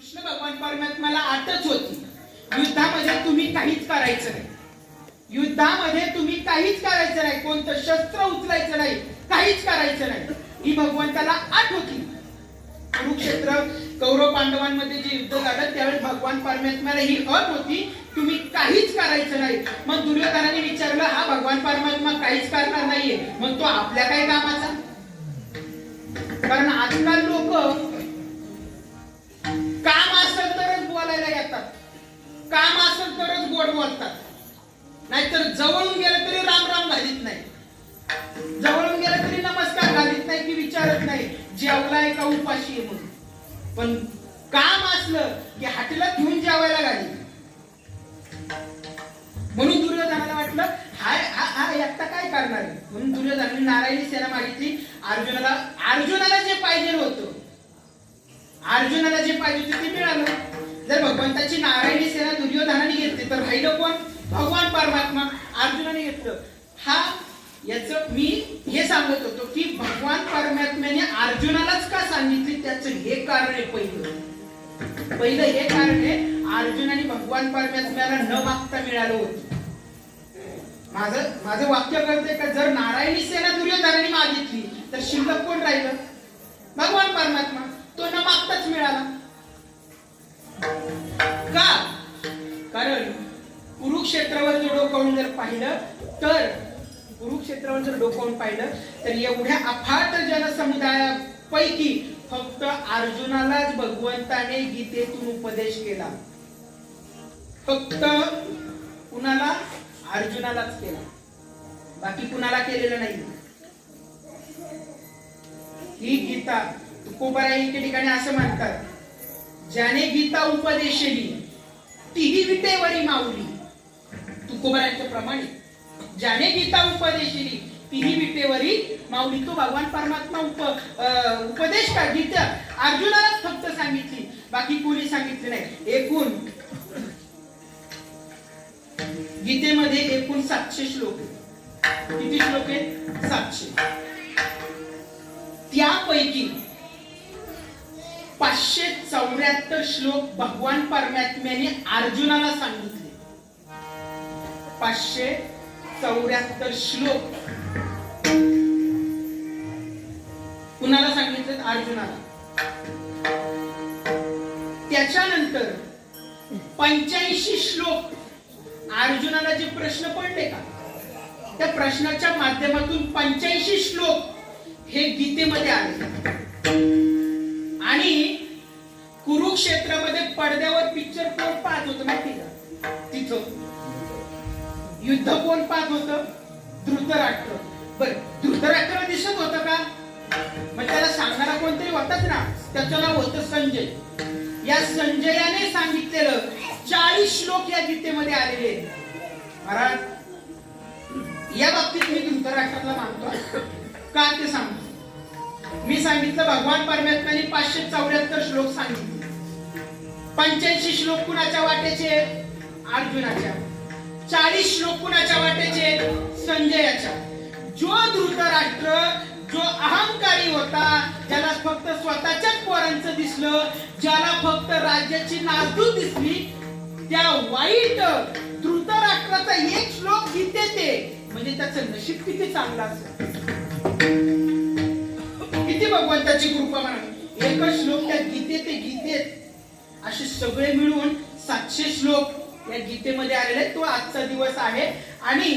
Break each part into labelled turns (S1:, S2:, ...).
S1: कृष्ण भगवान परमात्म्याला आठच होती, युद्धामध्ये तुम्ही काहीच करायचं नाही, युद्धामध्ये तुम्ही काहीच करायचं नाही, कोणतं शस्त्र उचलायचं नाही, काहीच करायचं नाही, ही भगवंताला आठ होती. कुरुक्षेत्र कौरव पांडवांमध्ये जे युद्ध झालं त्यावेळी भगवान परमात्म्याला ही अट होती, तुम्ही काहीच करायचं नाही. मग दुर्योधनाने विचारलं, हा भगवान परमात्मा काहीच करणार नाहीये, मग तो आपल्या काय कामाचा? कारण आजकाल लोक काम असेल तरच बोलायला येतात, काम असेल तरच गोड बोलतात, नाहीतर जवळून गेलं तरी राम राम घालीत नाही, जवळून गेलं तरी नमस्कार घालीत नाही, की विचारत नाही जेवलाय का उपाशी आहे म्हणून. पण काम असलं की हाटीला घेऊन जेवायला घाली. म्हणून दुर्योधनाला वाटलं हा हा हा एकटा काय करणार आहे, म्हणून दुर्योधनाने नारायणी सेना मागितली. अर्जुनाला जे पाहिजे होतं, अर्जुनाला जे पाहिजे होतं ते मिळालं. जर भगवंताची नारायणी सेना दुर्योधनाने घेतली तर राहिलं कोण? भगवान परमात्मा. अर्जुनाने घेतलं. हा याचं मी हे सांगत होतो की भगवान परमात्म्याने अर्जुनालाच का सांगितली, त्याचं हे कारण आहे. पहिलं हे कारण आहे, अर्जुनाने भगवान परमात्म्याला न मागता मिळालं होतं. माझं वाक्य कळतंय का? जर नारायणी सेना दुर्योधनाने मागितली तर शिल्लक कोण राहिलं? भगवान परमात्मा. तो न मागताच मिळाला. का? कारण कुरुक्षेत्रावर जर डोकावून जर पाहिलं तर एवढ्या अफाट जनसमुदायापैकी फक्त अर्जुनालाच भगवंताने गीतेतून उपदेश केला. फक्त कुणाला? अर्जुनालाच केला, बाकी कुणाला केलेलं नाही. ही गीता तुकोबाराय एके ठिकाणी असं म्हणतात, ज्याने गीता उपदेशली तीही विटेवरी माऊली. तुकोबारायांच्या प्रमाणे ज्याने गीता उपदेशली तीही विटेवरी माऊली. तो भगवान परमात्मा उपदेश का गीता अर्जुनालाच फक्त सांगितली, बाकी कोणी सांगितले नाही. एकूण गीतेमध्ये एकूण 700 श्लोक आहेत. किती श्लोक आहेत? 700. त्यापैकी 574 श्लोक भगवान परमात्म्याने अर्जुनाला सांगितले. 574 श्लोक कुणाला सांगितले? अर्जुनाला. त्याच्यानंतर 85 श्लोक अर्जुनाला जे प्रश्न पडले का, त्या प्रश्नाच्या माध्यमातून 85 श्लोक हे गीतेमध्ये आले. आणि कुरुक्षेत्रामध्ये पडद्यावर पिक्चर कोण पाहत होतं माहिती का? तिथं युद्ध कोण पाहत होतं? धृतराष्ट्र. बरं, धृतराष्ट्र दिसत होतं का? मग त्याला सांगणारा कोणतरी होताच ना, त्याचं नाव होतं संजय. या संजयाने सांगितलेलं 40 श्लोक या गीतेमध्ये आलेले आहेत. महाराज, या बाबतीत मी धृतराष्ट्राला मानतो. का ते सांगतो. मी सांगितलं भगवान परमात्म्याने 574 श्लोक सांगितले. 85 श्लोक कुणाच्या वाटेचे? अर्जुनाच्या. 40 श्लोक कुणाच्या वाटेचे? संजयाच्या. जो धृतराष्ट्र, जो अहंकारी होता, ज्याला फक्त स्वतःच्याच पोरांचं दिसलं, ज्याला फक्त राज्याची नासधूस दिसली, त्या वाईट धृतराष्ट्राचा एक श्लोक गीतेत आहे, म्हणजे त्याचं नशीब किती चांगलं असेल. किती भगवंताची कृपा म्हणा. एकच श्लोक त्या गीतेत असे सगळे मिळून 700 श्लोक या गीतेमध्ये आलेले आहेत. तो आजचा दिवस आहे. आणि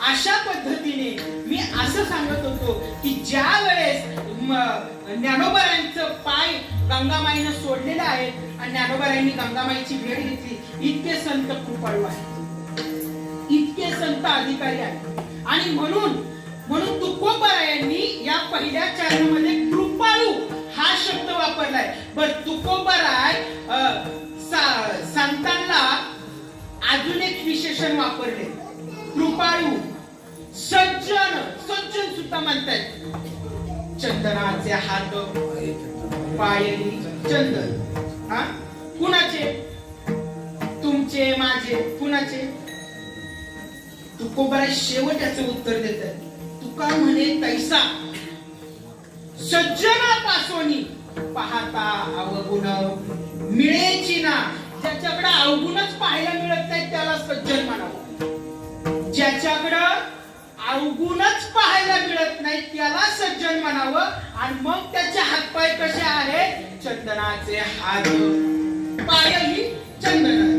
S1: अशा पद्धतीने मी असं सांगत होतो की ज्या वेळेस ज्ञानोबारायांचं पाय गंगामाईनं सोडलेले आहेत आणि ज्ञानोबारायांनी गंगामाईची भेट घेतली, इतके संत कृपाळू आहेत, इतके संत अधिकारी आहेत. आणि म्हणून तुकोबारायांनी या पहिल्या चरणामध्ये कृपाळू हा शब्द वापरलाय. बर, तुकोबाराय संतांना अजून एक विशेषण वापरले, कृपाळू. सज्जन सुद्धा म्हणतात. चंदनाचे हात पायरी चंदन. हा, कुणाचे? तुमचे, माझे, कुणाचे? तुकोबाराय शेवट याचं उत्तर देतात. तुका म्हणे तैसा सज्जनापासोनी पाहता अवगुण मिळेची ना. ज्याच्याकडे अवगुणच पाहायला मिळत नाही त्याला सज्जन म्हणावं. ज्याच्याकडं अवगुणच पाहायला मिळत नाही त्याला सज्जन म्हणावं. आणि मग त्याचे हातपाय कसे आहेत? चंदनाचे हात, पायही चंदनाचे.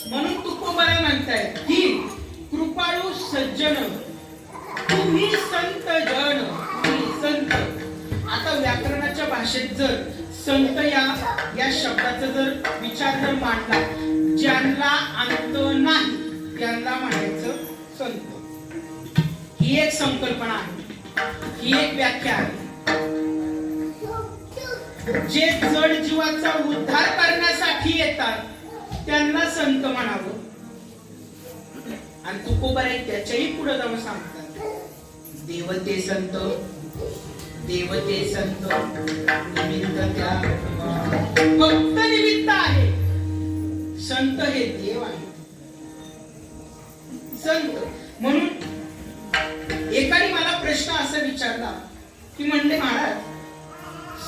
S1: म्हणून तुकोबारा म्हणतायत की कृपाळू सज्जन तुम्ही संत जन, तुम्ही संत. आता व्याकरणाच्या भाषेत जर संत या शब्दाचा जर विचार जर मांडला, ज्यांना अंत नाही त्यांना म्हणायचं संत. ही एक संकल्पना आहे, ही एक व्याख्या आहे. जे जड जीवाचा उद्धार करण्यासाठी येतात त्यांना संत म्हणावं. आणि तुकोबाराई त्याच्याही पुढे जाऊन सांगतात, देवते संत, देवते संत निमित्त त्या फक्त निमित्त आहे. संत हे देव आहे. संत म्हणून एकाने मला प्रश्न असा विचारला की म्हणले महाराज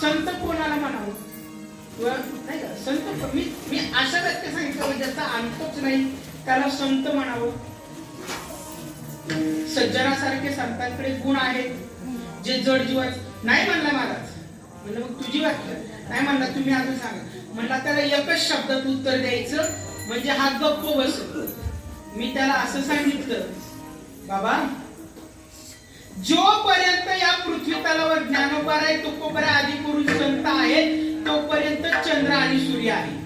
S1: संत कोणाला म्हणावं? नाही का संत, मी अशा व्यक्ती सांगितलं ज्याचा अंतच नाही त्याला संत म्हणावं. सज्जनासारखे संतांकडे गुण आहेत जे जड जीवाच नाही म्हणला महाराज. म्हणलं मग तुझी व्याख्या नाही म्हणला, तुम्ही अजून सांगा. म्हणला त्याला एकच शब्दात उत्तर द्यायचं म्हणजे हा गप्प बसतो. मी त्याला असं सांगितलं, बाबा जोपर्यंत या पृथ्वी तलावर ज्ञानोबाराय तुकोबाराय आदी पुरुष संत आहेत तोपर्यंत चंद्र आणि सूर्य आहे.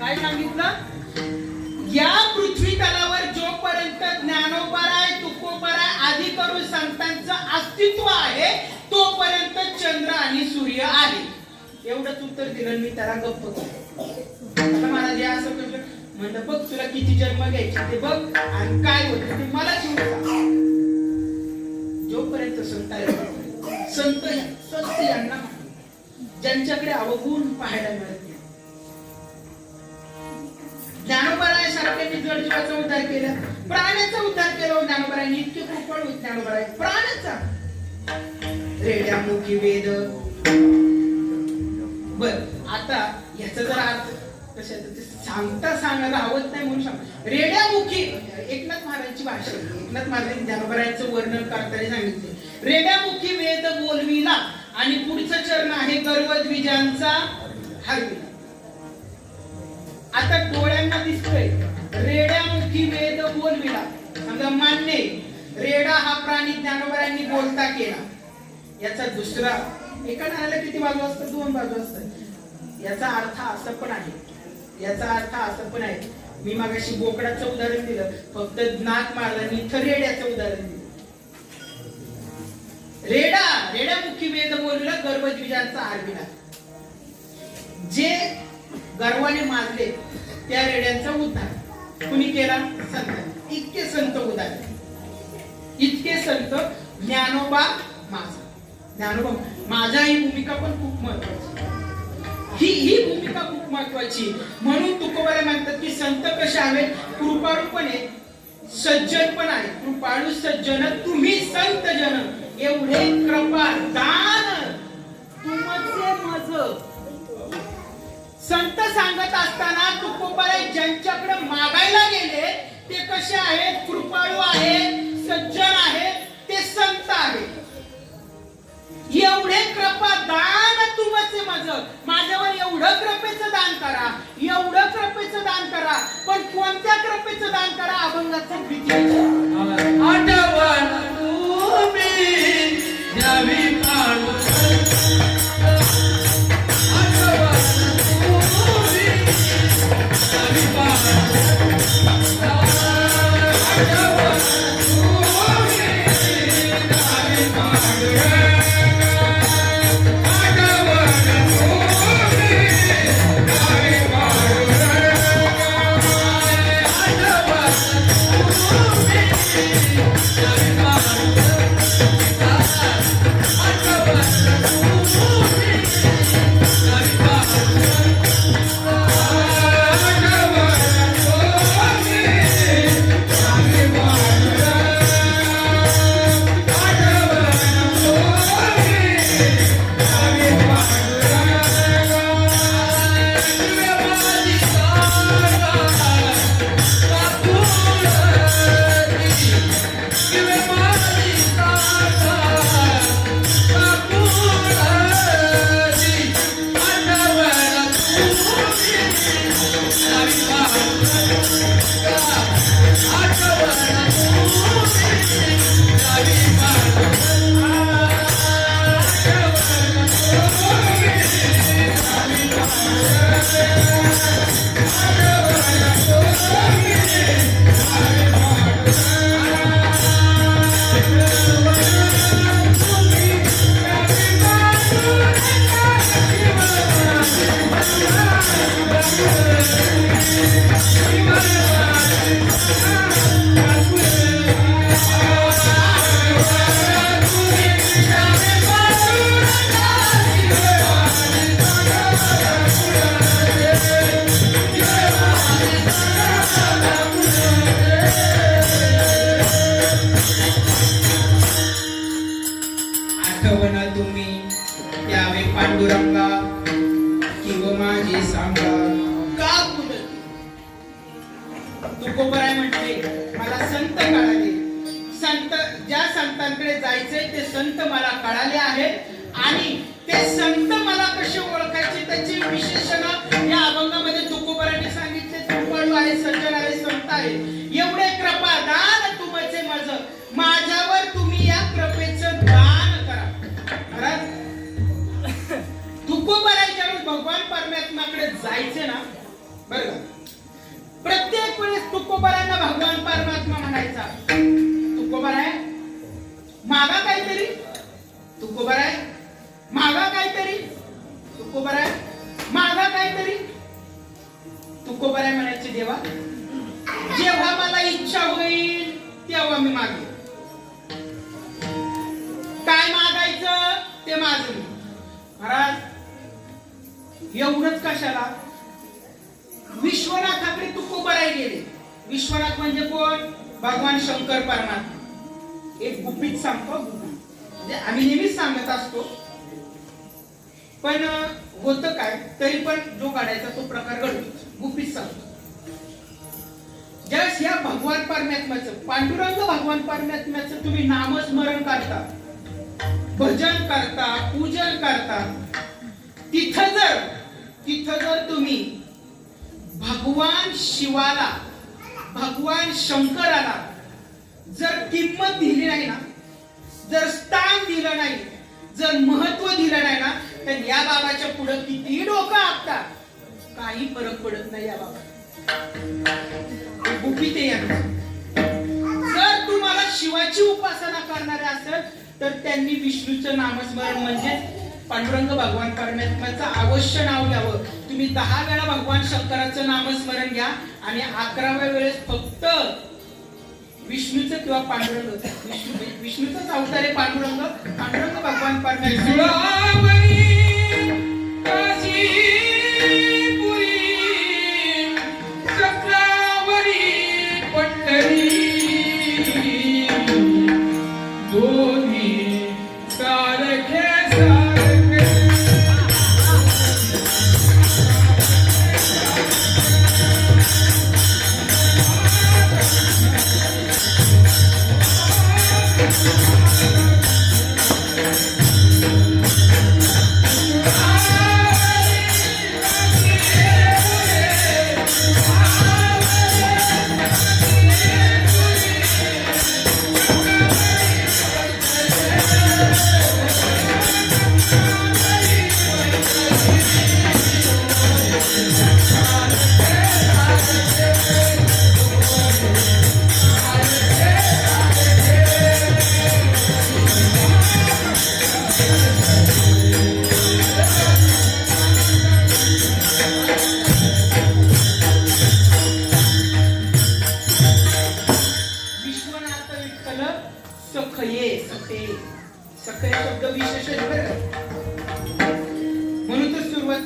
S1: काय सांगितलं? या पृथ्वी तलावर जोपर्यंत ज्ञानोबाराय तुकोबाराय आदी करून संतांचं अस्तित्व आहे तोपर्यंत चंद्र आणि सूर्य आहे. एवढंच उत्तर दिलं. मी त्याला गप्प केलं. आता मला जे असं म्हणलं, बघ तुला किती जन्म घ्यायचे ते बघ आणि काय होतं ते मला सांग. जोपर्यंत संत आहे संत यांना ज्यांच्याकडे अवगुण पाहायला मिळत नाही. ज्ञानोबाराय सारख्यांनी जड जीवाचा उद्धार केला, प्राण्याचा उद्धार केला. ज्ञानोबारायांनी इतके कृपळ ज्ञानोबाराय प्राण्याचा रेड्यामुखी वेद. बर आता याचा जर अर्थ सांगता सांगायला आवत नाही म्हणून सांग. रेड्यामुखी एकनाथ महाराजांची भाषा. एकनाथ महाराजांनी ज्ञानोबारायांचं वर्णन करताना सांगितले, रेड्यामुखी वेद बोलविला. आणि पुढचं चरण आहे गर्वद्विजांचा हरविला. आता डोळ्यांना दिसतोय रेड्यामुखी वेद बोलविला, समजा मान्य. रेडा हा प्राणी ज्ञानोबारायांनी बोलता केला. याचा दुसरा, एका नाण्याला किती बाजू असतात? दोन बाजू असतात. याचा अर्थ असं पण आहे, याचा अर्थ असं पण आहे. मी मागाशी बोकडाचं उदाहरण दिलं, फक्त नाथ महाराजांनी इथं रेड्याचं उदाहरण दिलं. रेड्यामुखी वेद बोलला, गर्वद्विजांचा हरविला. जे गर्वाने माजले त्या रेड्यांचा उद्धार कुणी केला? संत. इतके संत उद्धार, इतके संत. ज्ञानोबा माझा, ज्ञानोबा माझा ही भूमिका पण खूप महत्वाची. ही भूमिका खूप महत्वाची. म्हणून तुकोबाराय म्हणतात की संत कसे आहेत? कृपाळू पण आहेत, सज्जन पण आहेत. कृपाळू सज्जन तुम्ही संत जन, एवढे कृपा दान तुमचे मज. संत सांगत असताना तुकोबाराय ज्यांच्याकडे मागायला गेले ते कसे आहेत? कृपाळू आहेत, सज्जन आहेत, ते संत आहेत. एवढे कृपा दान तुमचे मज. माझ्यावर एवढं कृपेचं दान करा, एवढं कृपेचं दान करा. पण कोणत्या कृपेचं दान करा? अभंगाचं भीती आठवण तुम्ही द्यावी काढून.
S2: Thank you.
S1: आठवण तुम्ही त्यावे पांडुरंगा किंवा माझी सांगा का कुठं तुकोबराय म्हटले मला संत कळाले संत ज्या संतांकडे जायचंय ते संत मला कळाले आहेत आणि ते संत मला कसे ओळखायचे त्याची विशेषण या अभंगामध्ये तुकोबराने सांगितले कृपाळू आहे सज्जन आहे संत आहे एवढे कृपादान तुमचे माझ्यावर तुम्ही या कृपेचं दान करा तुकोबराच्या वेळेस भगवान परमात्म्याकडे जायचे ना बरं प्रत्येक वेळेस तुकोबरांना भगवान परमात्मा म्हणायचा तुकोबराय मागा काहीतरी तुकोबराय मागा काहीतरी तुकोबराय मागा काहीतरी तुकोबराय म्हणायचे देवा जेव्हा मला इच्छा होईल तेव्हा मी मागेन काय मागायचं ते माझं महाराज एवढंच कशाला विश्वनाथाकडे तुकोबराय गेले विश्वनाथ म्हणजे कोण भगवान शंकर परमात्मा एक गुपित सांगतो म्हणजे आम्ही नेहमीच सांगत असतो पण होतं काय तरी पण जो घडायचा तो प्रकार घडतो गुपित सांगतो ज्यावेळेस या भगवान परमात्म्याचं पांडुरंग भगवान परमात्म्याचं तुम्ही नामस्मरण करता भजन करता पूजन करता तिथं जर तुम्ही भगवान शिवाला भगवान शंकराला जर किंमत दिली नाही ना जर स्थान दिलं नाही जर महत्व दिलं नाही ना तर या बाबाच्या पुढे किती डोकं आपतात काही फरक पडत नाही या बाबा गुपित जर तुम्हाला शिवाची उपासना करणारे असेल तर त्यांनी विष्णूचं नामस्मरण म्हणजे पांडुरंग भगवान परमात्म्याचं अवश्य नाव घ्यावं तुम्ही 10 वेळा भगवान शंकराचं नामस्मरण घ्या आणि 11व्या वेळेस फक्त विष्णूचं किंवा पांडुरंग विष्णूचाच अवतार आहे पांडुरंग भगवान परमात्मा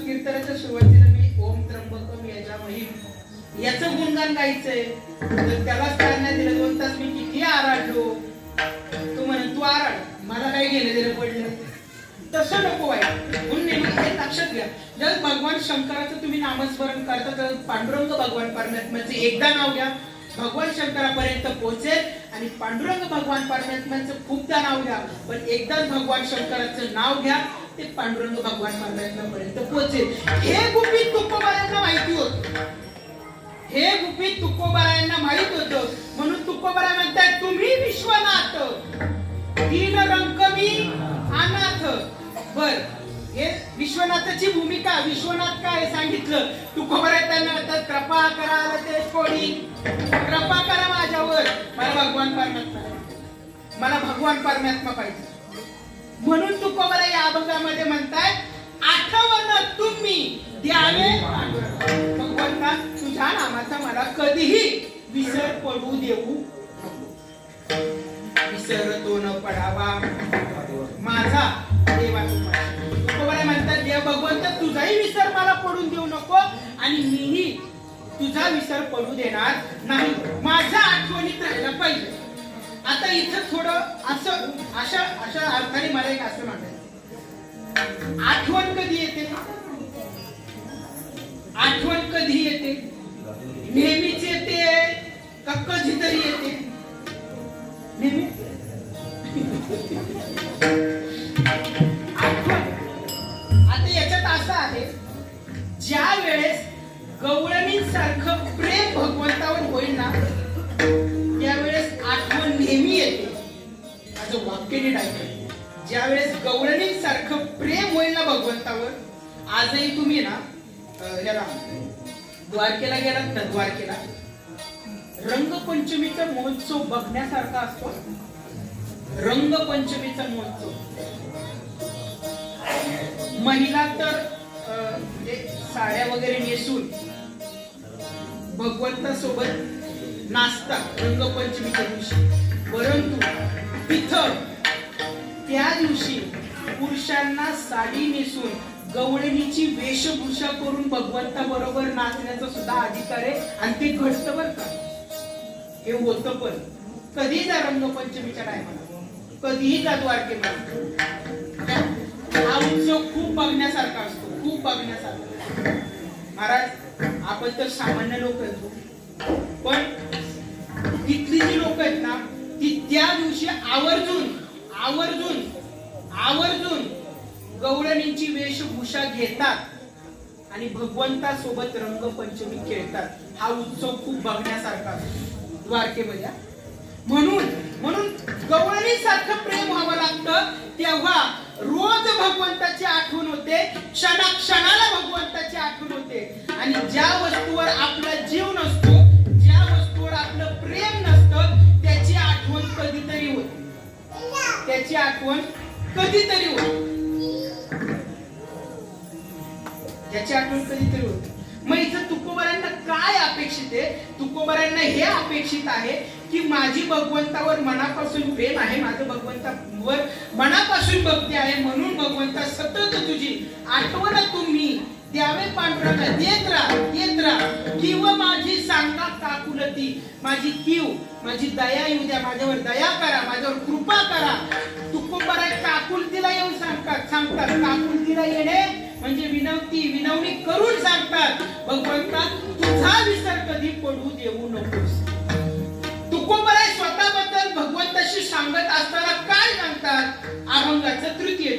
S1: कीर्तनाच्या सुरुवातीला मी ओम त्र्यंबकम यजामहे याचं गुणगान गायचंय तर त्यालाच काय नाही दिलं 2 तास मी किती आराडलो तो म्हणे तू आराड मला काही घेणं देणं पडलं तसं नको आहे म्हणून नेहमी हे लक्षात घ्या जर भगवान शंकराचं तुम्ही नामस्मरण करता तर पांडुरंग भगवान परमात्म्याचं एकदा नाव घ्या भगवान शंकरापर्यंत पोहोचेल आणि पांडुरंग भगवान परमात्म्याचं खूपदा नाव घ्या पण एकदाच भगवान शंकराचं नाव घ्या ते पांडुरंग भगवान परमात्म्यापर्यंत पोहोचेल हे गुपित तुकोबारायांना माहिती होतं हे गुपित तुकोबारायांना माहित होतं म्हणून तुकोबाराय म्हणतात तुम्ही विश्वनाथ दीन रंकमी अनाथ बर हे विश्वनाथाची भूमिका विश्वनाथ काय सांगितलं तुकोबाराय त्यांना म्हणतात कृपा करा ते कोणी कृपा करा माझ्यावर मला भगवान परमात्मा पाहिजे म्हणून तुकोबाराय या अभंगामध्ये म्हणताय आठवण तुम्ही द्यावे नामाचा मला कधीही विसर पडू देऊ नको. विसर तो न पडावा माझा देवा तुकोबाराय म्हणतात, देव भगवंत तुझाही विसर मला पडून देऊ नको आणि मीही तुझा विसर पडू देणार नाही. माझ्या आठवणीत राहायला पाहिजे. आता इथं थोडं असं अशा अर्थाने मला एक असं म्हणायचं, आठवण कधी येते? आठवण कधी येते? नेहमीच येते का कधीतरी येते? नेहमी आठवण. आता याच्यात असं आहे, ज्या वेळेस गवळणींसारखं प्रेम भगवंतावर होईल ना त्यावेळेस आठवण नेहमी येते. माझं वाक्य नीट ऐका, ज्या वेळेस गवळणींसारखं प्रेम होईल ना भगवंतावर. आजही तुम्ही ना याला द्वारकेला गेलात ना, द्वारकेला रंगपंचमीचा महोत्सव बघण्यासारखा असतो. रंगपंचमीचा महोत्सव महिला तर म्हणजे साड्या वगैरे नेसून भगवंतासोबत नाचतात रंगपंचमीच्या दिवशी. परंतु तिथं त्या दिवशी पुरुषांना साडी नेसून गवळणीची वेशभूषा करून भगवंता बरोबर नाचण्याचा सुद्धा अधिकार आहे आणि ते घडतं बरं का. हे होतं पण कधी जा रंगपंचमीच्या टायमाला, कधीही जा द्वारकेला. हा उत्सव खूप बघण्यासारखा असतो, खूप बघण्यासारखा. महाराज आपण तर सामान्य लोक आहेत, पण तिथली जी लोक आहेत ना ती त्या दिवशी आवर्जून आवर्जून आवर्जून गवळणींची वेशभूषा घेतात आणि भगवंतासोबत रंगपंचमी खेळतात. हा उत्सव खूप बघण्यासारखा असतो द्वारकेमध्ये. म्हणून गवळणीसारखं प्रेम व्हावं लागतं. तेव्हा रोज भगवंताची आठवण होते, क्षणाक्षणाला भगवंताची आठवण होते. आणि ज्या वस्तूवर आपला जीव नसतो, ज्या वस्तूवर आपलं प्रेम नसतं, त्याची आठवण कधीतरी होते. त्याची आठवण कधीतरी होते. त्याची आठवण कधीतरी होते. मग इथं तुकोबारांना काय अपेक्षित आहे? तुकोबारांना हे अपेक्षित आहे की माझी भगवंतावर मनापासून प्रेम आहे, माझं भगवंतावर मनापासून भक्ती आहे, म्हणून भगवंता सतत तुझी आठवण तुम्ही द्यावे पांडुरंगा देत राहा. किंवा माझी सांगा काकुलती, माझी कीव माझी दया येऊ द्या, माझ्यावर दया करा, माझ्यावर कृपा करा. तुकोबारा काकुलतीला येऊन सांगतात. काकुलतीला येणे म्हणजे विनवणी करून सांगतात, भगवंता तुझा विसर कधी पडू देऊ नकोस. तुकोबाराय स्वतःबद्दल भगवंताशी सांगत असताना काय सांगतात? अभंगाचं तृतीय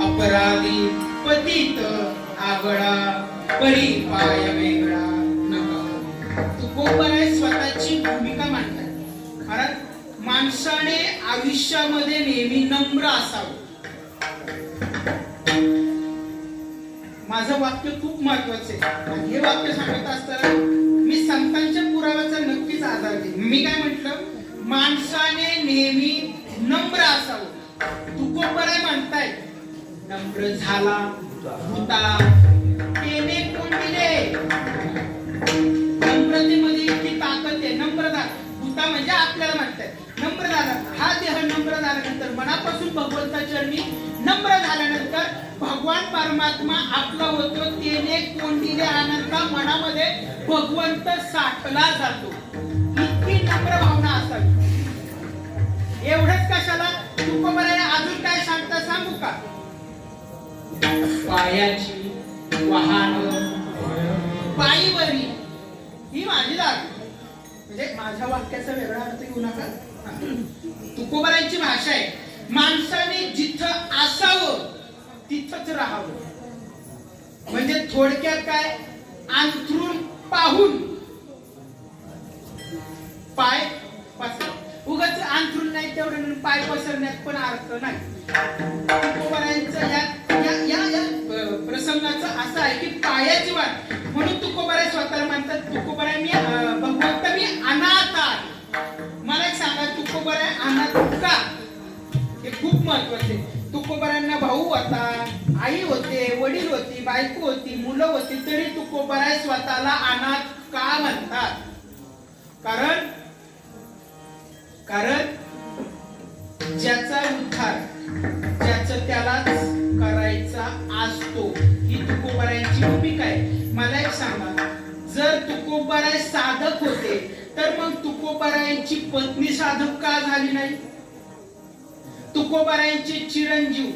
S1: अपराधी पतित आवळा परी पाय वेगळा नका. तुकोबराय स्वतःची भूमिका मांडतात. कारण माणसाने आयुष्यामध्ये नेहमी नम्र असावं. माझं वाक्य खूप महत्वाचं आहे. हे वाक्य सांगत असताना मी संतांच्या पुराव्याचा नक्कीच आधार घेईन. मी काय म्हटलं, माणसाने नेहमी नम्र असावं. तुकोबराय म्हणताय नम्र झाला होता त्याने कोण दिले. नम्रतेमध्ये इतकी ताकद आहे. नम्र झाला होता म्हणजे आपल्याला म्हणतात नम्र झाला. हा देह नम्र झाल्यानंतर मनापासून भगवंताच्या चरणी नम्र झाल्यानंतर भगवान परमात्मा आपला होतो. त्याने कोण दिले आनंद मनामध्ये भगवंत साठला जातो. इतकी नम्र भावना असावी. एवढंच कशाला, तुकोबराय अजून काय सांगता सांगू का. पायाची वाहन पायीवरी ही माझी जागा. म्हणजे माझ्या वाक्याचा वेगळा अर्थ घेऊ नका. तुकोबरायांची भाषा आहे, माणसाने जिथं असावं तिथंच राहावं. म्हणजे थोडक्यात काय, अंथरूण पाहून पाय पसर. उगाच अंथरूण नाही तेवढं पाय पसरण्यात पण अर्थ नाही. तुकोबरायांचं या प्रसंगाचं असं आहे की पायाची वाट. म्हणून तुकोबराय स्वतःला म्हणतात, तुकोबराय मी भगवंत मी अनाथ आहे. मला एक सांगा, तुकोबराय अनाथ का, हे खूप महत्वाचे. तुकोबरायांना भाऊ होता, आई होते, वडील होती, बायको होती, मुलं होती, तरी तुकोबराय स्वतःला अनाथ का म्हणतात. कारण ज्याचा उद्धार ज्याचं त्यालाच करायचा असतो, ही तुकोबरायांची भूमिका आहे. मला एक सांगा, जर तुकोबराय साधक होते तर मग तुकोबरायांची पत्नी साधक का झाली नाही. तुकोबरायांचे चिरंजीव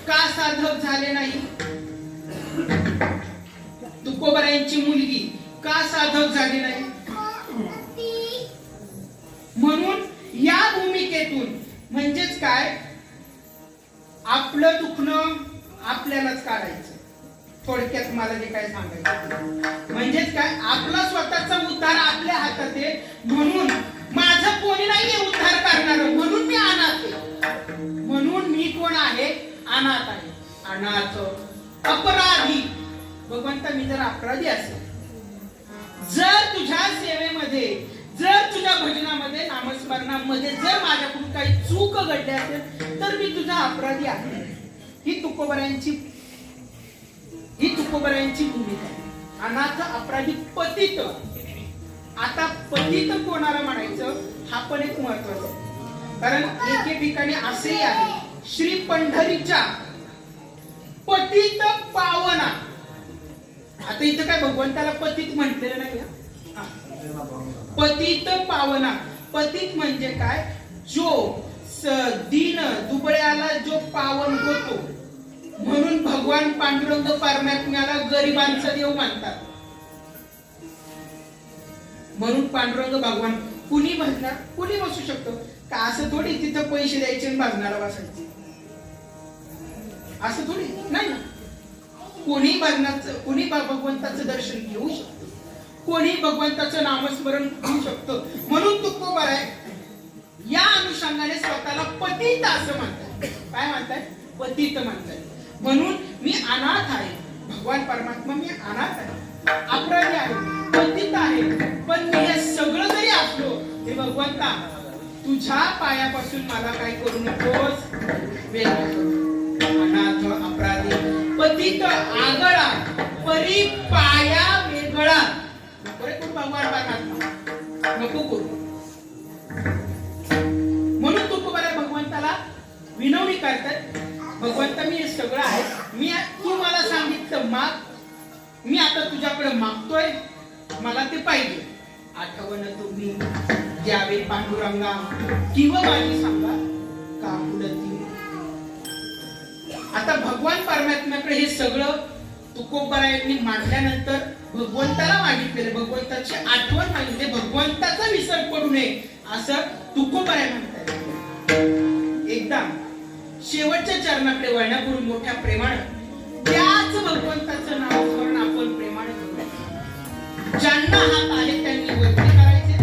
S1: का साधक झाले नाही. तुकोबरायांची मुलगी का साधक झाली नाही. म्हणून या भूमिकेतून म्हणजेच काय, आपलं दुखणं आपल्यालाच काढायचं. थोडक्यात मला जे काय सांगायचं म्हणजेच काय, आपला स्वतःचा उद्धार आपल्या हातात आहे. म्हणून माझं कोणी नाहीये उद्धार करणार, म्हणून मी अनाथ आहे. म्हणून मी कोण आहे, अनाथ आहे. अनाथ अपराधी. भगवंता मी जर अपराधी असेल, जर तुझ्या सेवेमध्ये, जर तुझ्या भजनामध्ये, नामस्मरणामध्ये जर माझ्याकडून काही चूक घडली असेल तर मी तुझा अपराधी आहे. ही तुकोबरायांची भूमिका आहे. अनाथ अपराधी पतित. आता पतित कोणाला म्हणायचं हा पण एक महत्वाचा आहे. कारण एके ठिकाणी असेही आहे, श्री पंढरीच्या पतित पावना. आता इथं काय भगवंताला पतित म्हटलेलं नाही. पतित पावना. पतित म्हणजे काय, जो दीन दुबळ्याला जो पावन होतो. म्हणून भगवान पांडुरंग परमात्म्याला गरिबांचा देव मानतात. म्हणून पांडुरंग भगवान कुणी भजणार, कुणी बसू शकतो का. असं थोडी तिथं पैसे द्यायचे आणि भजनाला बसायचे, असं थोडी नाही. कोणी भगवंताचं दर्शन घेऊ शकतो, कोणी भगवंताचं नामस्मरण करू शकतो. म्हणून तुकोबराय या अनुषंगाने स्वतःला पतित असं म्हणतात. काय म्हणतात, पतित म्हणतात. म्हणून मी अनाथ आहे. भगवान परमात्मा मी अनाथ आहे, अपराधी आहे, पतित आहे. पण मी हे सगळं जरी असलो, हे भगवंता तुझ्या पायापासून मला काय करू नकोस, अनाथ अपराधी पतित आगळा परी पाया वेगळा. भगवान परमात्मा नको करू. म्हणून तुकोबराय भगवंताला विनवणी करतात, भगवंता मी हे सगळं आहे, तू मला सांगितलं माग, मी आता तुझ्याकडे मागतोय, मला ते पाहिजे. आठवण तुम्ही द्यावे पांडुरंगा किंवा माझी सांगा का पुढती. आता भगवान परमात्म्याकडे हे सगळं तुकोबरायांनी मांडल्यानंतर भगवंताला मागितलेलं, भगवंताची आठवण मागितली, भगवंताचा विसर पडू नये असं तुकोबराय म्हणतात. एकदा शेवटच्या चरणाकडे वळण्यापूर्वी मोठ्या प्रेमानं त्याच भगवंताचं नाव स्मरण आपण प्रेमाने करूया. ज्यांना हात आहे त्यांनी वरती करायचे,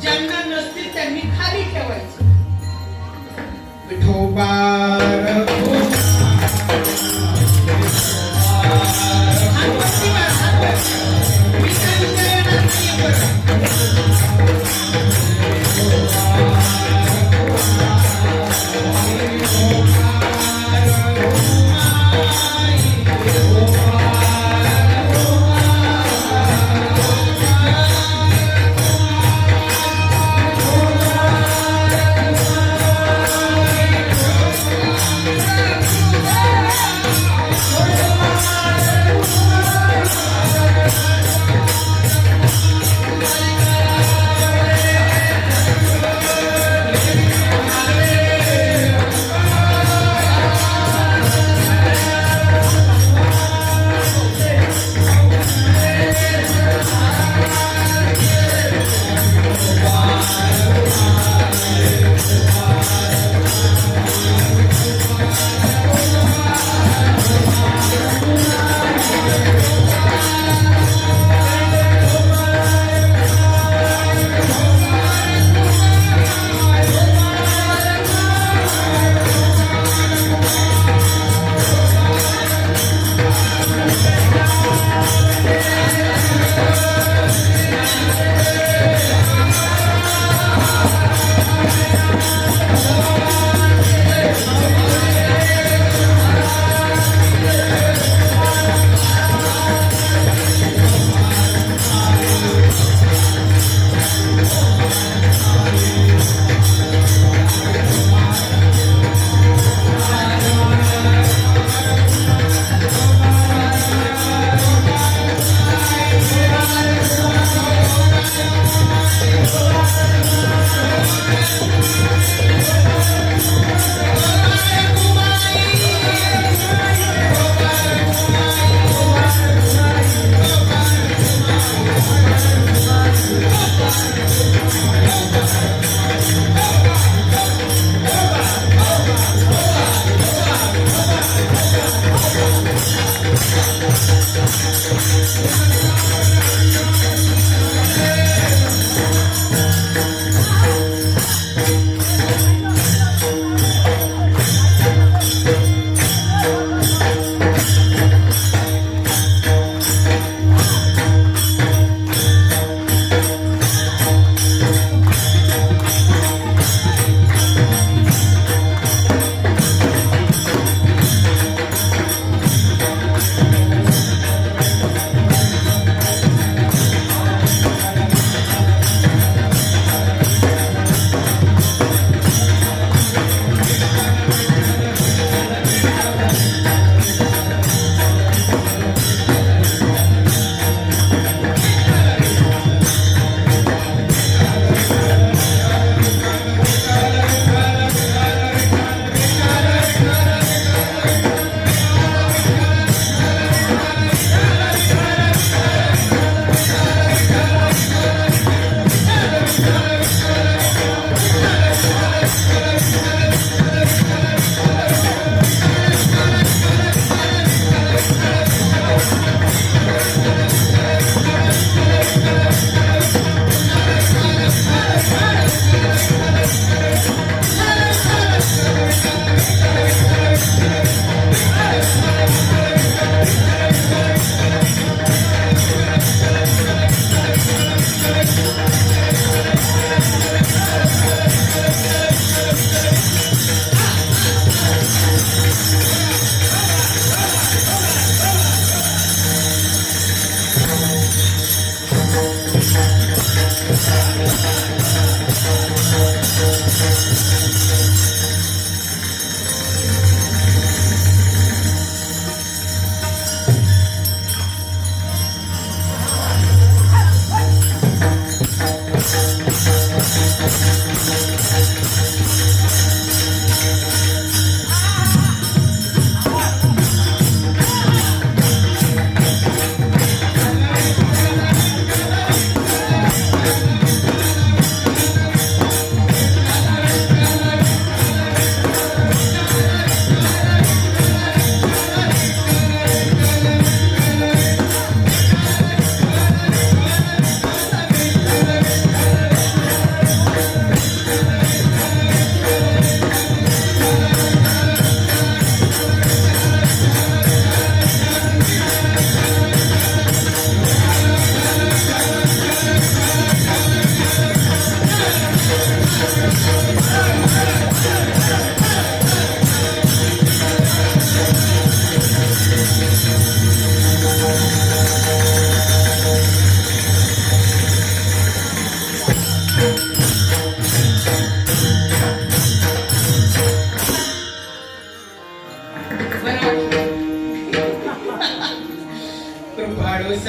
S1: ज्यांना नसतील त्यांनी खाली ठेवायचे. विठोबा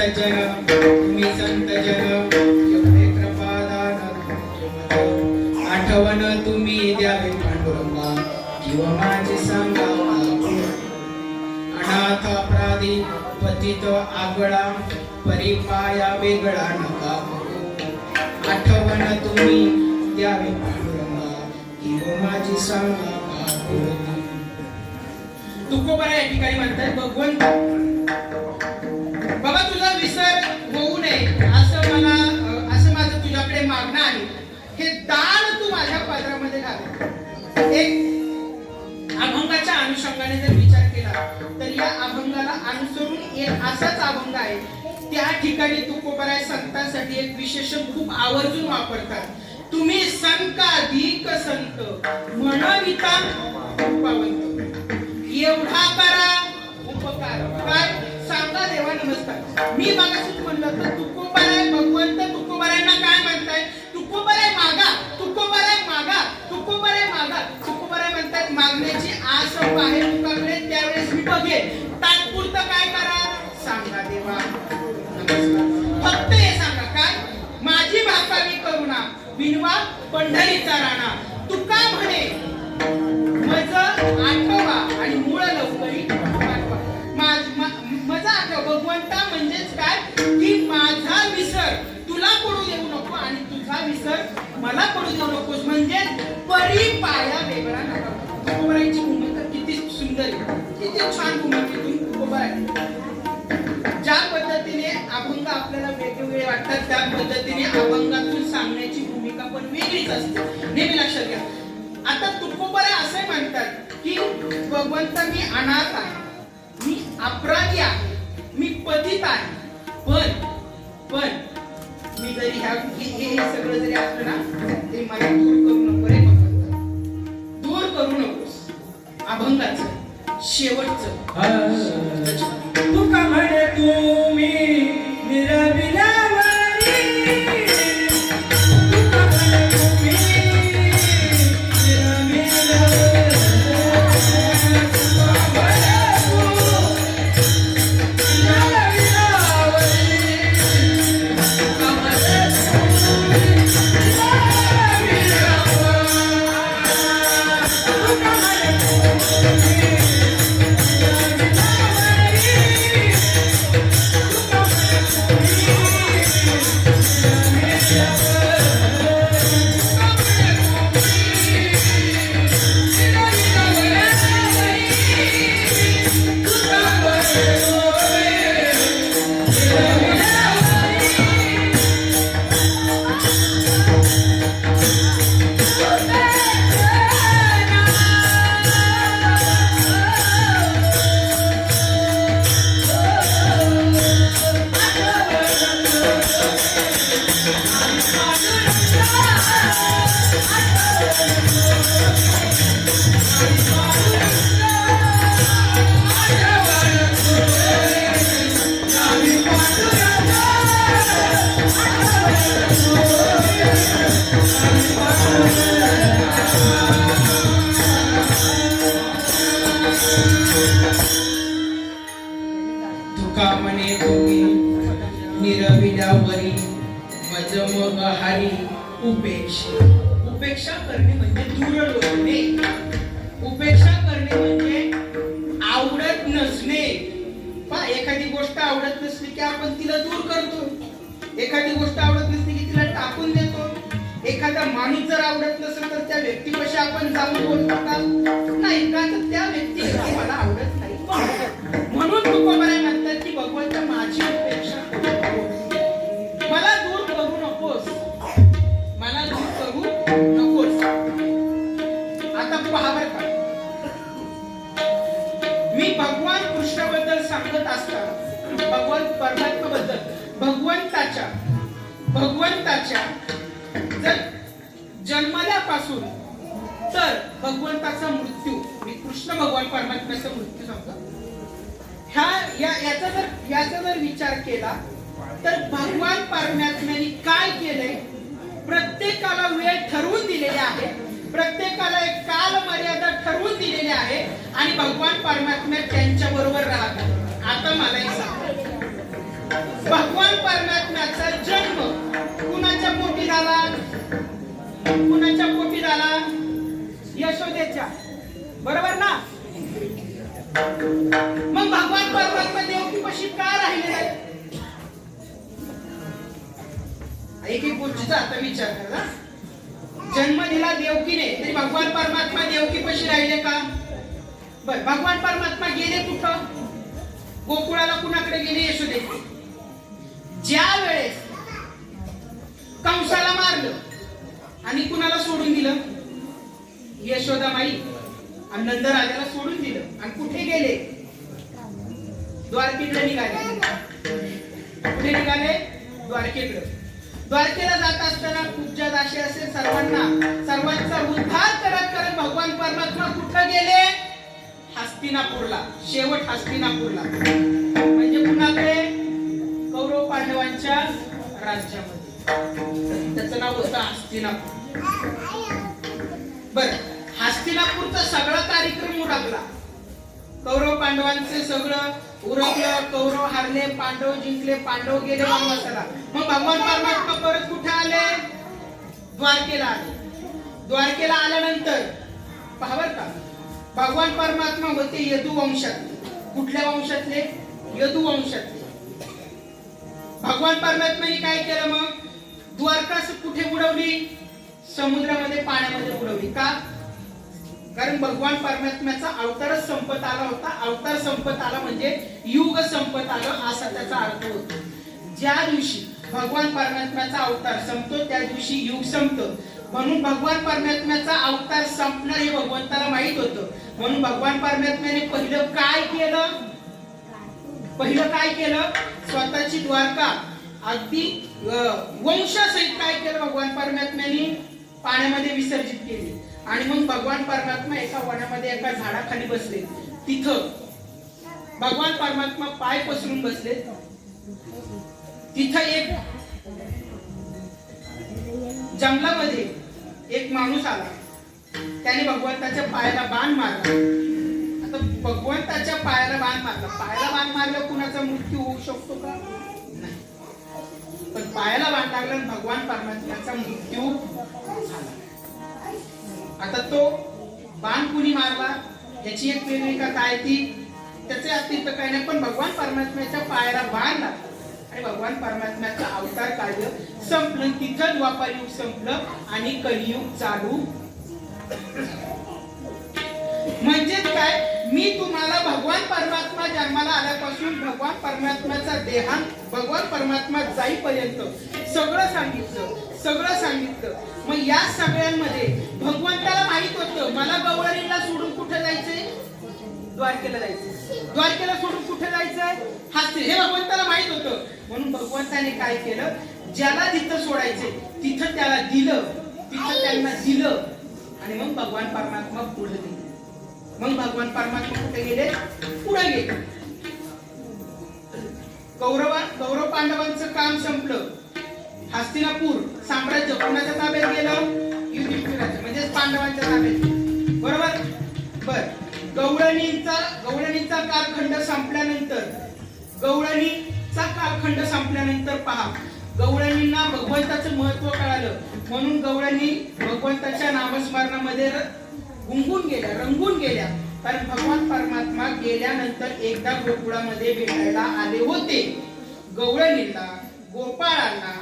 S1: सज्जन तुम्ही संत जन एवढे कृपादान आठवण तुम्ही द्यावे पांडुरंगा किंवा माझे सांगा अनाथ अपराधी पतित आगळा परिपाया वेगळा नका आठवण तुम्ही द्यावे पांडुरंगा किंवा माझी सांगा तुकोबरा या ठिकाणी म्हणतात भगवंत बाबा तुझा विसर होऊ नये असं माझं तुझ्याकडे मागणं आहे हे दान तू माझ्या पात्रामध्ये घाल एक अभंगाच्या अनुषंगाने जर विचार केला तर या अभंगाला अनुसरून एक असाच अभंग आहे त्या ठिकाणी तुकोबराय संतांसाठी एक विशेषण खूप आवर्जून वापरतात तुम्ही संताधिक संत म्हणविता पावंत एवढा करा उपकार काय सांगा देवा नमस्कार मी मागाशीच म्हणलं तर तुकोबराय भगवंत तुकोबरायांना काय म्हणताय तुकोबराय मागा तुकोबराय मागा तुकोबराय मागा तुकोबराय म्हणतात मागण्याची आस आहे तुकाकडे त्यावेळेस मी बघेन तात्पुरतं काय करा सांगा देवा नमस्कार फक्त हे सांगा काय माझी भाकावी करुणा विनवा पंढरीचा राणा तुका म्हणे मज आठवा आणि मूळ लवकरी मजा आठव भगवंता म्हणजेच काय की माझा विसर तुला पडू देऊ नको आणि तुझा विसर मला पडू देऊ नकोस म्हणजे परिपाया वेगळा नका तुकोबरायची भूमिका किती सुंदर आहे किती छान भूमिकेतून तुकोबराय ज्या पद्धतीने अभंग आपल्याला वेगवेगळे वाटतात त्या पद्धतीने अभंगातून सांगण्याची भूमिका पण वेगळीच असते नेहमी लक्षात घ्या आता तुकोबराय असे म्हणतात की भगवंत मी अनाथ आहे मी अपराधी आहे मी पतित आहे पण मी जरी हे सगळं जरी असलं ना ते मला दूर करू नको रे भगवंत दूर करू नकोस अभंगाचं शेवटचं
S2: तुका म्हणे तुम्ही निरविलावरी तुका म्हणे तुम्ही
S1: तुका म्हणे तुम्ही निरविल्यावरी मज मग हारी उपेक्षा करणे म्हणजे दूर लोटणे उपेक्षा करणे म्हणजे आवडत नसणे एखादी गोष्ट आवडत नसली की आपण तिला दूर करतो एखादी गोष्ट आवडत नसली की तिला टाकून देतो एखादा माणूस जर आवडत नसेल तर त्या व्यक्तीपाशी आपण जाऊन बोलतो का नाही का तर त्या व्यक्ती मला आवडत नाही म्हणून तुकोबराय म्हणतात की भगवंत माझी अपेक्षा मला दूर करू नकोस मला दूर करू नकोस आता पहा बरं का मी भगवान कृष्णाबद्दल सांगत असताना भगवान परमात्म्याबद्दल भगवंताच्या जर जन्मल्यापासून तर भगवंताचा मृत्यू मी कृष्ण भगवान परमात्म्याचा मृत्यू सांगतो याचा जर विचार केला तर भगवान परमात्म्याने काय केलंय प्रत्येकाला वेळ ठरवून दिलेली आहे प्रत्येकाला एक काल मर्यादा ठरवून दिलेली आहे आणि भगवान परमात्मा त्यांच्या बरोबर राहतात आता मला एक सांगा भगवान परमात्म्याचा जन्म कुणाच्या पोटी झाला? कुणाच्या पोटी झाला? यशोदेच्या. बरोबर ना? मग भगवान परमात्मा देवकीपाशी का राहिले? एक एक गोष्टीचा आता विचार करा. जन्म दिला देवकीने, तरी भगवान परमात्मा देवकीपाशी राहिले का? बर, भगवान परमात्मा गेले कुठं? गोकुळाला कुणाकडे गेले? यशोदेकडे. ज्या वेळेस कंसाला मारलं आणि कुणाला सोडून दिलं? यशोदामाई आणि नंद राजाला सोडून दिलं आणि कुठे गेले? द्वारकेकडे निघाले. कुठे निघाले? द्वारकेकडे. द्वारकेला जात असताना खूपच्या दाशी असेल सर्वांचा उद्धार करत करत भगवान परमात्मा कुठं गेले? हस्तिनापूरला. शेवट हस्तिनापूरला म्हणजे कुणाकडे? कौरव पांडवांच्या राज्यामध्ये. त्याचं नाव होतं हस्तिनापूर. बर, हस्तिनापूरचा सगळा कार्यक्रम उरकला. कौरव पांडवांचे सगळं उरकलं. कौरव हारले, पांडव जिंकले, पांडव गेले वनवासाला. मग भगवान परमात्मा परत कुठे आले? द्वारकेला आले. द्वारकेला आल्यानंतर पहा बर का, भगवान परमात्मा होते यदुवंशातले. कुठल्या वंशातले? यदुवंशातले. भगवान परमात्म्याने काय केलं मग? द्वारका कुठे उडवली? समुद्रामध्ये, पाण्यामध्ये उडवली. का? कारण भगवान परमात्म्याचा अवतारच संपत आला होता. अवतार संपत आला म्हणजे युग संपत आलं असा त्याचा अर्थ होतो. ज्या दिवशी भगवान परमात्म्याचा अवतार संपतो त्या दिवशी युग संपतं. म्हणून भगवान परमात्म्याचा अवतार संपणार हे भगवंताला माहित होतं. म्हणून भगवान परमात्म्याने पहिलं काय केलं? पहिलं काय केलं? स्वतःची द्वारका अगदी वंशासहित काय केलं? भगवान परमात्म्याने पाण्यामध्ये विसर्जित केली. आणि मग भगवान परमात्मा एका वनामध्ये एका झाडाखाली बसले. तिथं भगवान परमात्मा पाय पसरून बसले. तिथं एक जंगलामध्ये एक माणूस आला. त्याने भगवंताच्या पायाला बाण मारला. आता भगवंताच्या पायाला बाण मारला. पायाला बाण मारलं कुणाचा मृत्यू होऊ शकतो का? नाही. पण पायाला बाण लागला आणि भगवान परमात्म्याचा मृत्यू झाला. आता तो बाण कुणी मारला याची एक वेगळी कथा आहे. ती त्याचे अस्तित्व काही नाही. पण भगवान परमात्म्याच्या पायाला बाण लागला आणि भगवान परमात्म्याचं अवतार कार्य संपलं. तिथं द्वापार युग संपलं आणि कलियुग चालू. म्हणजे काय? मी तुम्हाला भगवान परमात्मा जन्माला आल्यापासून भगवान परमात्म्याचा देहांत, भगवान परमात्मा जाईपर्यंत सगळं सांगितलं. मग या सगळ्यांमध्ये भगवंताला माहित होतं मला गवळणीला सोडून कुठे जायचंय? द्वारकेला जायचंय. द्वारकेला सोडून कुठे जायचंय? हस्ती. हे भगवंताला माहित होतं. म्हणून भगवंताने काय केलं? ज्याला जिथं सोडायचे तिथं त्याला दिलं, तिथं त्यांना दिलं आणि मग भगवान परमात्मा पुढे गेले. मग भगवान परमात्मा कुठे गेले? पुढे गेले. कौरव पांडवांचं काम संपलं. हस्तिनापूर साम्राज्य कोणाच्या ताब्यात गेलं? युधिष्ठिराच्या म्हणजे पांडवांच्या ताब्यात. बरोबर? बर, गवळणीचा कालखंड संपल्यानंतर पहा, गवळणींना भगवंताचं महत्व कळालं. म्हणून गवळणी भगवंताच्या नामस्मरणामध्ये रंगून गेल्या. कारण भगवान परमात्मा गेल्यानंतर एकदा गोकुळामध्ये भेटायला आले होते. गवळणीला, गोपाळांना,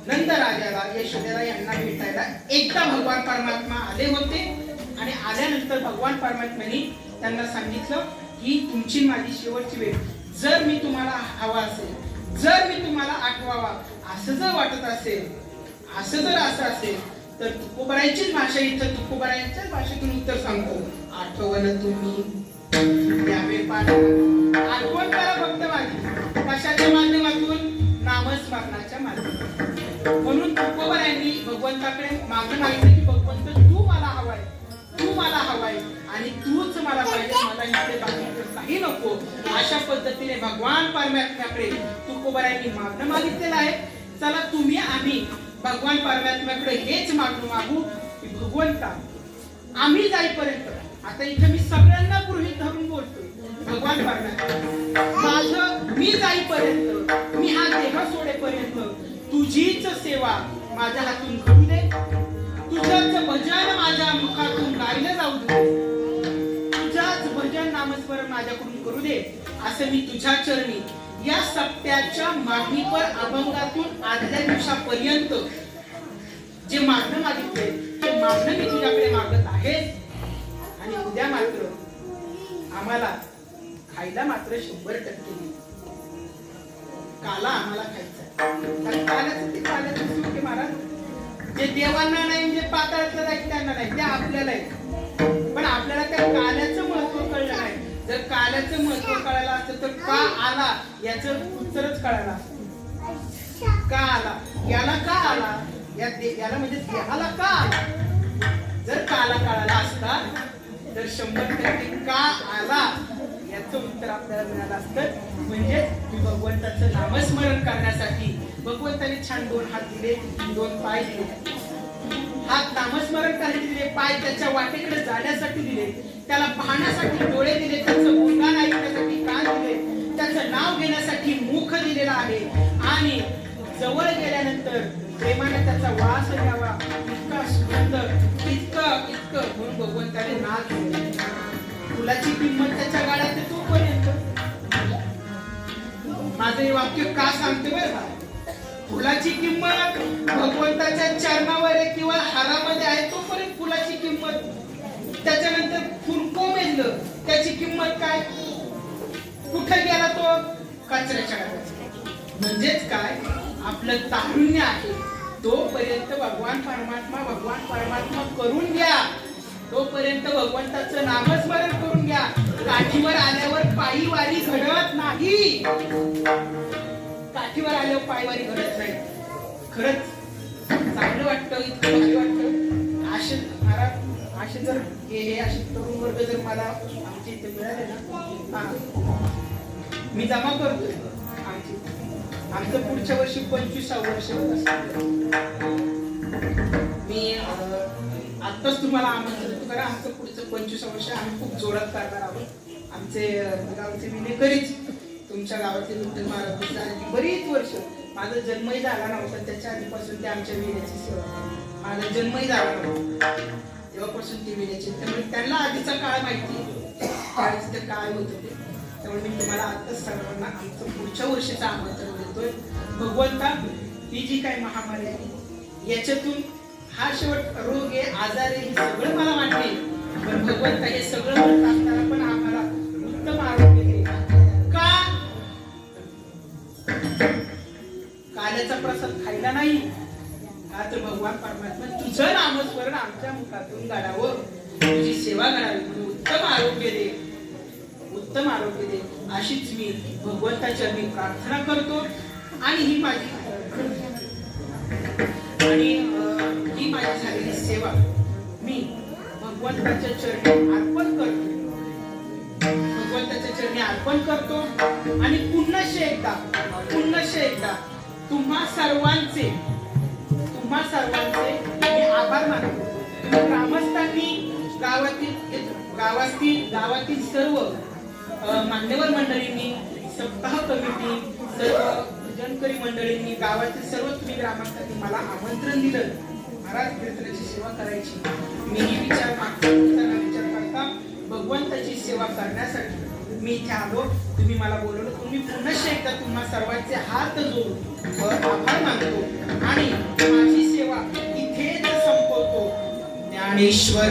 S1: नंदराजाला, यशोदेला यांना भेटायला एकदा भगवान परमात्मा आले होते. आणि आल्यानंतर भगवान परमात्म्याने त्यांना सांगितलं की तुमची माझी शेवटची वेळ. जर मी तुम्हाला हवा असेल, जर मी तुम्हाला आठवावा असं जर वाटत असेल, असं असेल तर तुकोबारायचीच भाषा, इथं तुकोबारायच्याच भाषेतून उत्तर सांगतो. आठवण तुम्ही यावे पाठ. आठवण करा फक्त माझी. कशाच्या माध्यमातून? नामस्मरणाच्या माध्यमातून. म्हणून तुकोबारायांनी भगवंताकडे मागून मागितलं की भगवंत तू मला हवाय आणि तूच मला पाहिजे. मला इथे बाकीचं काही नको. अशा पद्धतीने भगवान परमात्म्याकडे तुकोबारायांनी मागणं मागितलेलं आहे. चला तुम्ही आम्ही भगवान परमात्म्याकडे हेच मागू की भगवंता आम्ही जाईपर्यंत, आता इथे मी सगळ्यांना गृहीत धरून बोलतोय, भगवान पारमात्मा, माझं मी जाईपर्यंत, मी हा देह सोडेपर्यंत तुझीच सेवा माझ्या हातून घडू दे, तुझंच भजन माझ्या मुखातून गायलं जाऊ दे, तुझाच भजन नामस्मरण माझ्याकडून करू दे, असं मी तुझ्या चरणी या सप्त्याच्या मागणीपर अभंगातून आदल्या दिवसापर्यंत जे मागणं मागितले ते मागणं मी तुझ्याकडे मागत आहे. आणि उद्या मात्र आम्हाला खायला मात्र 100% दे. काला आम्हाला खायचा, काल्याचं ते काल्याचं सुख आहे महाराज. जे देवांना नाही, जे पाताळातलं नाही त्यांना नाही, ते आपल्याला आहे. पण आपल्याला त्या काल्याचं महत्व कळलं नाही. जर काल्याचं महत्व कळायला असतं तर का आला याचं उत्तरच कळायला असतं. का आला, याला का आला, याला म्हणजे देहाला का आला. जर काला कळाला असता तर 100% का आला याचं उत्तर आपल्याला मिळालं असतं. म्हणजे भगवंताचं नामस्मरण करण्यासाठी भगवंताने छान 2 हात दिले, 2 पाय दिले. हात नामस्मरण करण्यासाठी दिले, पाय त्याच्या वाटेकडे जाण्यासाठी दिले, त्याला पाहण्यासाठी डोळे दिले, त्याचं गुणगान ऐकण्यासाठी कान दिले, त्याचं नाव घेण्यासाठी मुख दिलेलं आहे. आणि जवळ गेल्यानंतर प्रेमाने त्याचा वास घ्यावा, इतका सुंदर, इतकं इतकं म्हणून भगवंताने नाद दिले. फुलाची किंमत त्याच्या गाड्यात तोपर्यंत. माझं हे वाक्य का सांगते बरं का, फुलाची किंमत भगवंताच्या चरणावर आहे किंवा हारामध्ये आहे तोपर्यंत फुलाची किंमत. त्याच्यानंतर फुल कोमेजलं, त्याची किंमत काय, कुठे गेला तो, कचऱ्याच्या डब्यात. म्हणजेच काय, आपलं तारुण्य आहे तोपर्यंत भगवान परमात्मा करून घ्या, तोपर्यंत भगवंताचं नामस्मरण करून घ्या. काठीवर आल्यावर पायी वारी घडत नाही, काठीवर आल्यावर पायवारी घडत नाही. खरंच चांगलं वाटतं, इतकं भारी वाटतं. असे महाराज, असे जर हे असे तरुण वर्ग जर मला आमच्या इथे मिळाले ना, मी जमा करतोय आमचं पुढच्या वर्षी 25वं वर्ष मी आत्ताच तुम्हाला आमंत्रित करा. आमचं पुढचं 25वं वर्ष आम्ही खूप जोरात करणार आहोत. आमचे गावचे विनेकरीच तुमच्या गावातले विठ्ठल महाराज बरीच वर्ष, माझा जन्मही झाला नव्हता त्याच्या आधीपासून ते आमच्या विण्याची सेवा, माझा जन्मही झाला नव्हता तेव्हापासून ती विण्याची, त्यामुळे त्यांना आधीचा काळ माहिती, काळच ते काय होत ते. त्यामुळे मी तुम्हाला आत्ताच सर्वांना आमचं पुढच्या वर्षीचं आमंत्रण देतोय. भगवंता, ही जी काही महामारी आहे याच्यातून हा शेवट रोग आहे, आजार आहे, हे सगळं मला वाटते. पण भगवंता हे सगळं म्हणत असताना पण आम्हाला उत्तम आरोग्य दे. का, काल्याचा प्रसाद खायला नाही का, तर भगवान परमात्मा तुझं नामस्मरण आमच्या मुखातून घडावं, तुझी सेवा घडावी म्हणून उत्तम आरोग्य दे, उत्तम आरोग्य दे. अशीच मी भगवंताच्या मी प्रार्थना करतो. आणि ही माझी झालेली सेवा मी भगवंताच्या चरणी अर्पण करतो, भगवंताच्या चरणी अर्पण करतो. आणि पुन्हा एकदा तुम्हा सर्वांचे मी आभार मानतो. तुम्ही ग्रामस्थांनी, गावातील सर्व मान्यवर मंडळींनी, सप्ताह कमिटी, सर्व भजनकरी मंडळींनी, गावातील सर्व तुम्ही ग्रामस्थांनी मला आमंत्रण दिलं महाराज कीर्तनाची सेवा करायची. मीही विचार करता भगवंताची सेवा करण्यासाठी मी इथे आलो. तुम्ही मला बोलवलं, तुम्ही पुन्हा एकदा तुम्हा सर्वांचे हात जोडून आभार मानतो आणि माझी सेवा इथेच संपवतो. ज्ञानेश्वर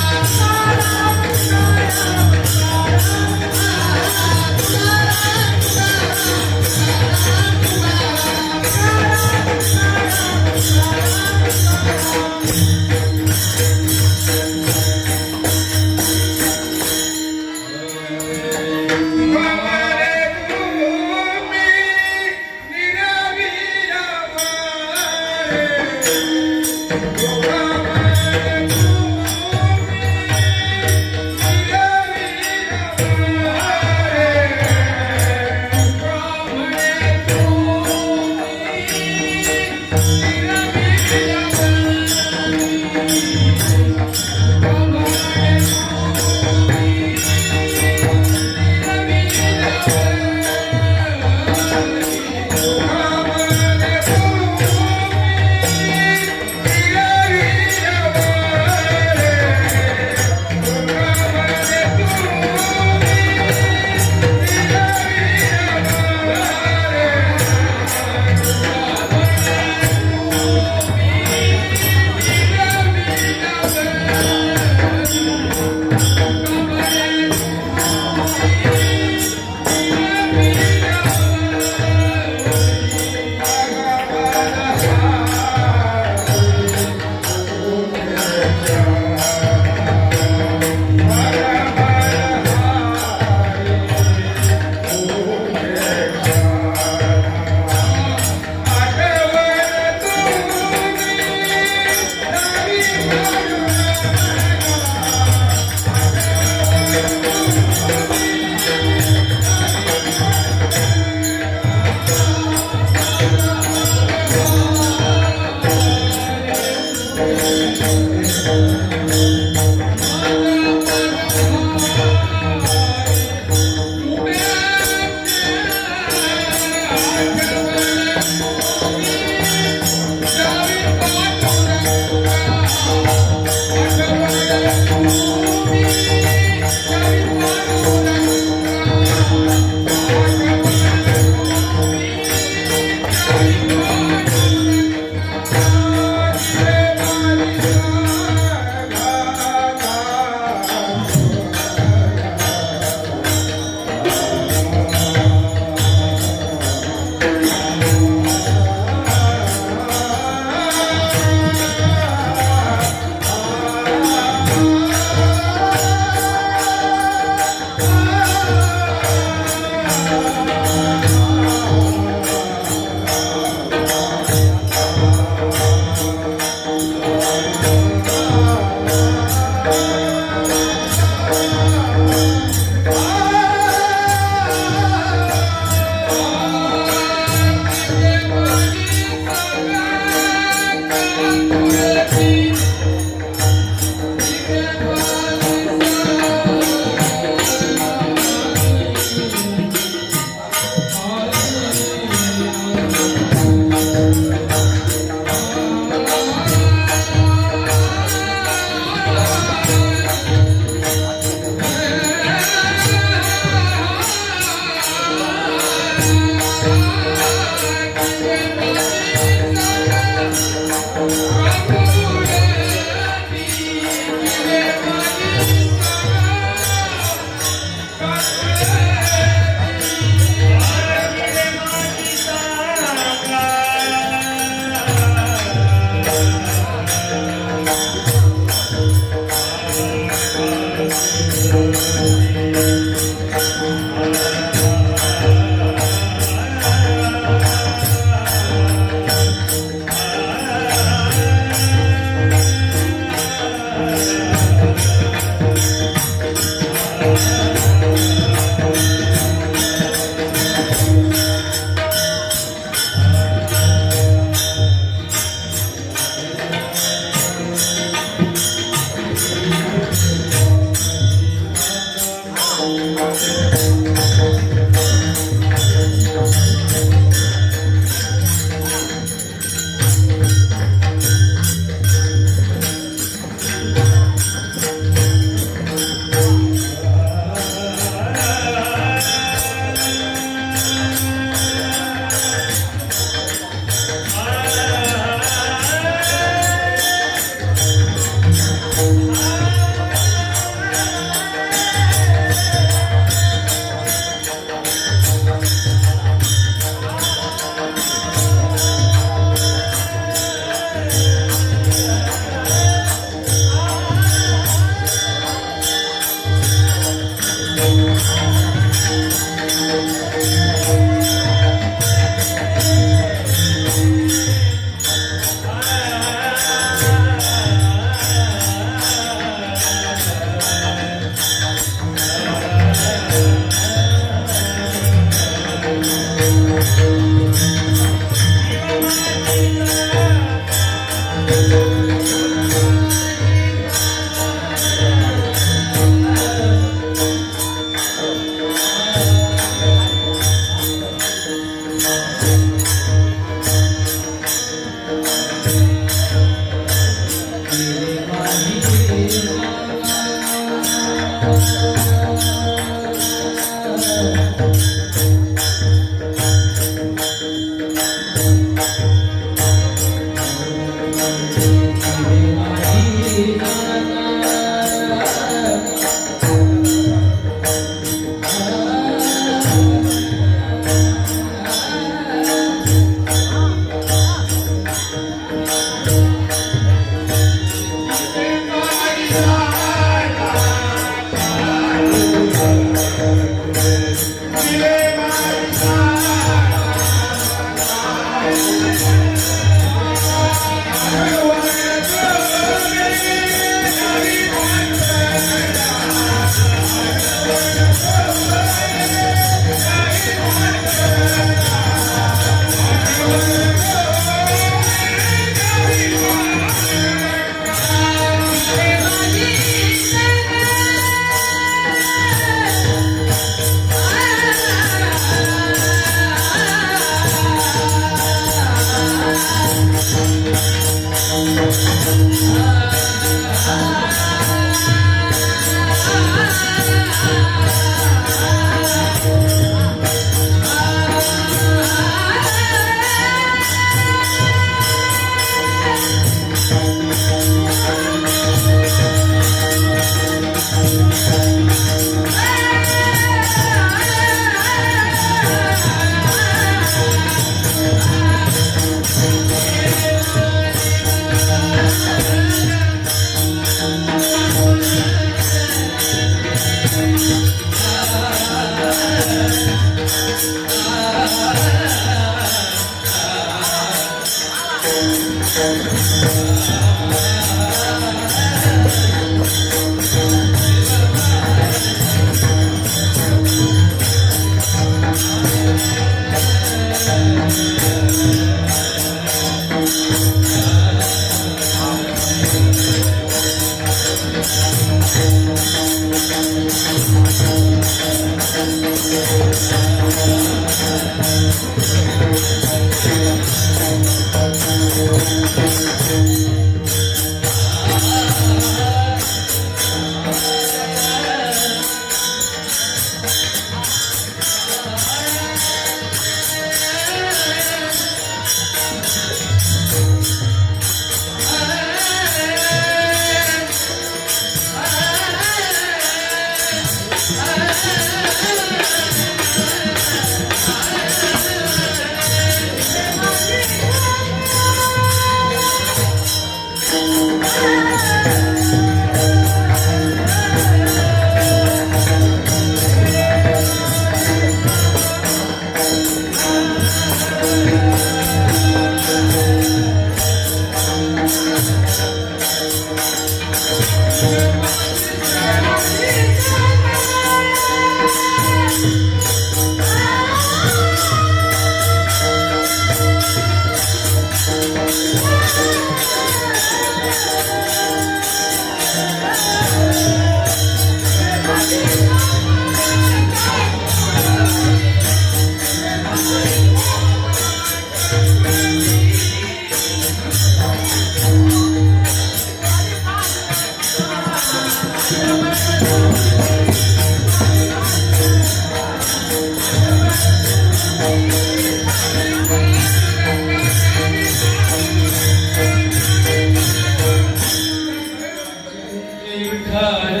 S2: विठ्ठल